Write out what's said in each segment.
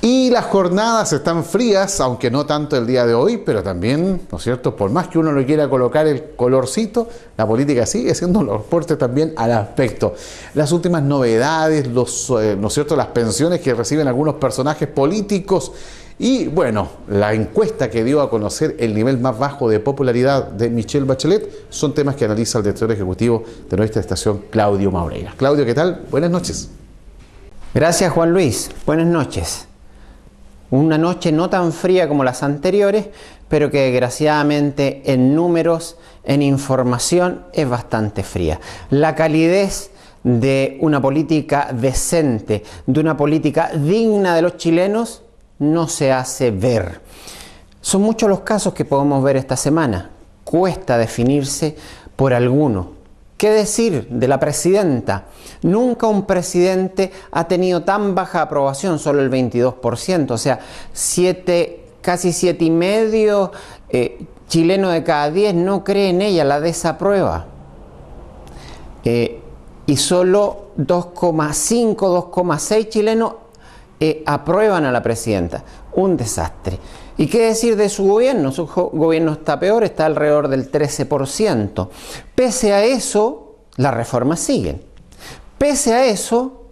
Y las jornadas están frías, aunque no tanto el día de hoy, pero también, ¿no es cierto?, por más que uno le quiera colocar el colorcito, la política sigue siendo los aportes también al aspecto. Las últimas novedades, ¿no es cierto?, las pensiones que reciben algunos personajes políticos y, bueno, la encuesta que dio a conocer el nivel más bajo de popularidad de Michelle Bachelet son temas que analiza el director ejecutivo de nuestra estación, Claudio Maureira. Claudio, ¿qué tal? Buenas noches. Gracias, Juan Luis. Buenas noches. Una noche no tan fría como las anteriores, pero que desgraciadamente en números, en información, es bastante fría. La calidez de una política decente, de una política digna de los chilenos, no se hace ver. Son muchos los casos que podemos ver esta semana. Cuesta definirse por alguno. ¿Qué decir de la presidenta? Nunca un presidente ha tenido tan baja aprobación, solo el 22%, o sea, casi 7,5 chilenos de cada 10 no creen en ella, la desaprueba. Y solo 2,5, 2,6 chilenos aprueban a la presidenta. Un desastre. ¿Y qué decir de su gobierno? Su gobierno está peor, está alrededor del 13%. Pese a eso, las reformas siguen. Pese a eso,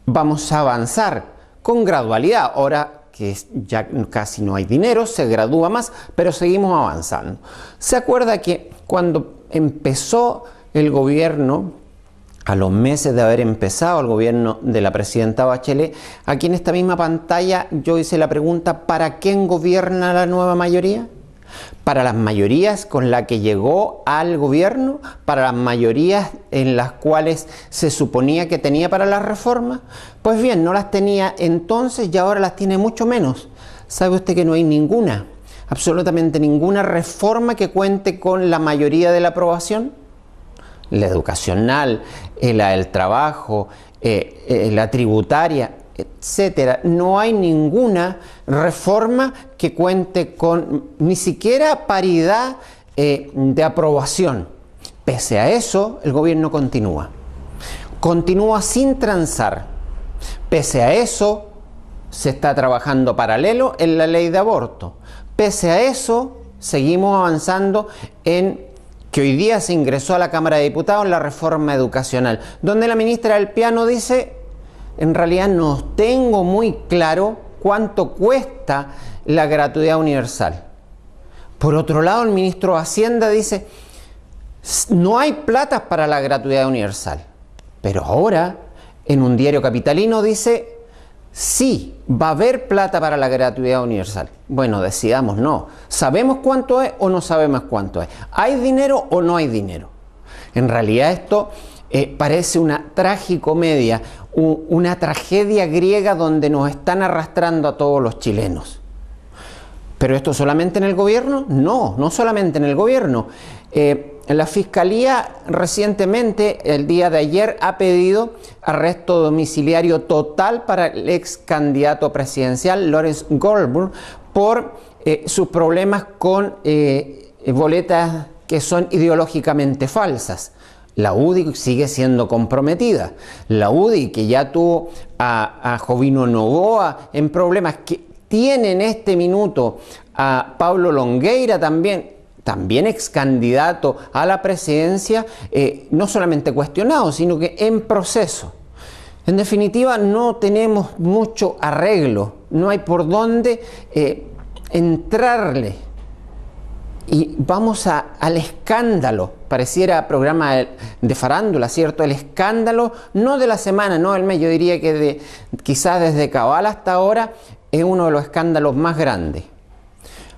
vamos a avanzar con gradualidad. Ahora que ya casi no hay dinero, se gradúa más, pero seguimos avanzando. ¿Se acuerda que cuando empezó el gobierno, a los meses de haber empezado el gobierno de la presidenta Bachelet, aquí en esta misma pantalla yo hice la pregunta: ¿para quién gobierna la nueva mayoría? ¿Para las mayorías con las que llegó al gobierno? ¿Para las mayorías en las cuales se suponía que tenía para las reformas? Pues bien, no las tenía entonces y ahora las tiene mucho menos. ¿Sabe usted que no hay ninguna, absolutamente ninguna reforma que cuente con la mayoría de la aprobación? La educacional, la del trabajo, la tributaria, etcétera. No hay ninguna reforma que cuente con ni siquiera paridad de aprobación. Pese a eso, el gobierno continúa. Continúa sin transar. Pese a eso, se está trabajando paralelo en la ley de aborto. Pese a eso, seguimos avanzando en que hoy día se ingresó a la Cámara de Diputados la reforma educacional, donde la ministra del Piano dice: en realidad no tengo muy claro cuánto cuesta la gratuidad universal. Por otro lado, el ministro de Hacienda dice: no hay plata para la gratuidad universal. Pero ahora, en un diario capitalino dice: sí, va a haber plata para la gratuidad universal. Bueno, decidamos, no. ¿Sabemos cuánto es o no sabemos cuánto es? ¿Hay dinero o no hay dinero? En realidad esto parece una tragicomedia, una tragedia griega donde nos están arrastrando a todos los chilenos. ¿Pero esto solamente en el gobierno? No, no solamente en el gobierno. La Fiscalía recientemente, el día de ayer, ha pedido arresto domiciliario total para el ex candidato presidencial Lawrence Goldberg por sus problemas con boletas que son ideológicamente falsas. La UDI sigue siendo comprometida. La UDI, que ya tuvo a Jovino Novoa en problemas, que tiene en este minuto a Pablo Longueira también ex candidato a la presidencia, no solamente cuestionado, sino que en proceso. En definitiva, no tenemos mucho arreglo, no hay por dónde entrarle. Y vamos al escándalo, pareciera programa de farándula, ¿cierto? El escándalo, no de la semana, no del mes, yo diría que quizás desde Cabal hasta ahora es uno de los escándalos más grandes.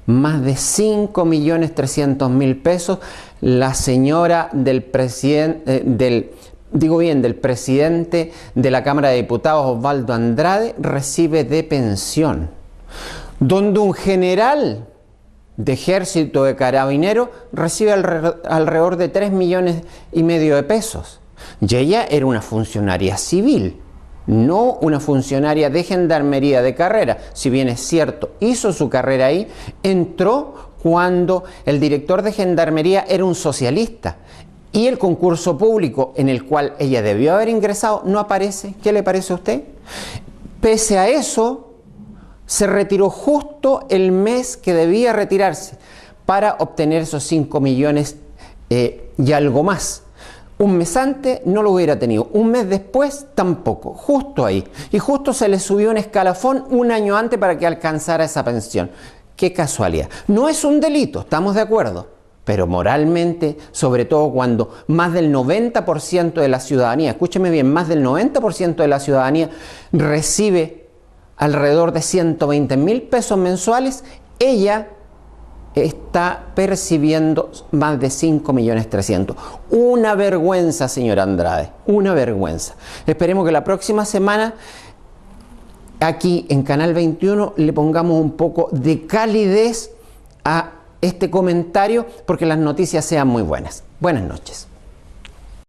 Más de 5.300.000 pesos la señora del presidente, del presidente de la Cámara de Diputados, Osvaldo Andrade, recibe de pensión. Donde un general de ejército de carabineros recibe alrededor de 3,5 millones de pesos. Y ella era una funcionaria civil, no una funcionaria de gendarmería de carrera. Si bien es cierto, hizo su carrera ahí, entró cuando el director de gendarmería era un socialista. Y el concurso público en el cual ella debió haber ingresado no aparece. ¿Qué le parece a usted? Pese a eso, se retiró justo el mes que debía retirarse para obtener esos 5 millones y algo más. Un mes antes no lo hubiera tenido, un mes después tampoco, justo ahí. Y justo se le subió un escalafón un año antes para que alcanzara esa pensión. Qué casualidad. No es un delito, estamos de acuerdo, pero moralmente, sobre todo cuando más del 90% de la ciudadanía, escúcheme bien, más del 90% de la ciudadanía recibe alrededor de 120.000 pesos mensuales, ella está percibiendo más de 5.300.000. Una vergüenza, señor Andrade, una vergüenza. Esperemos que la próxima semana aquí en Canal 21 le pongamos un poco de calidez a este comentario porque las noticias sean muy buenas. Buenas noches.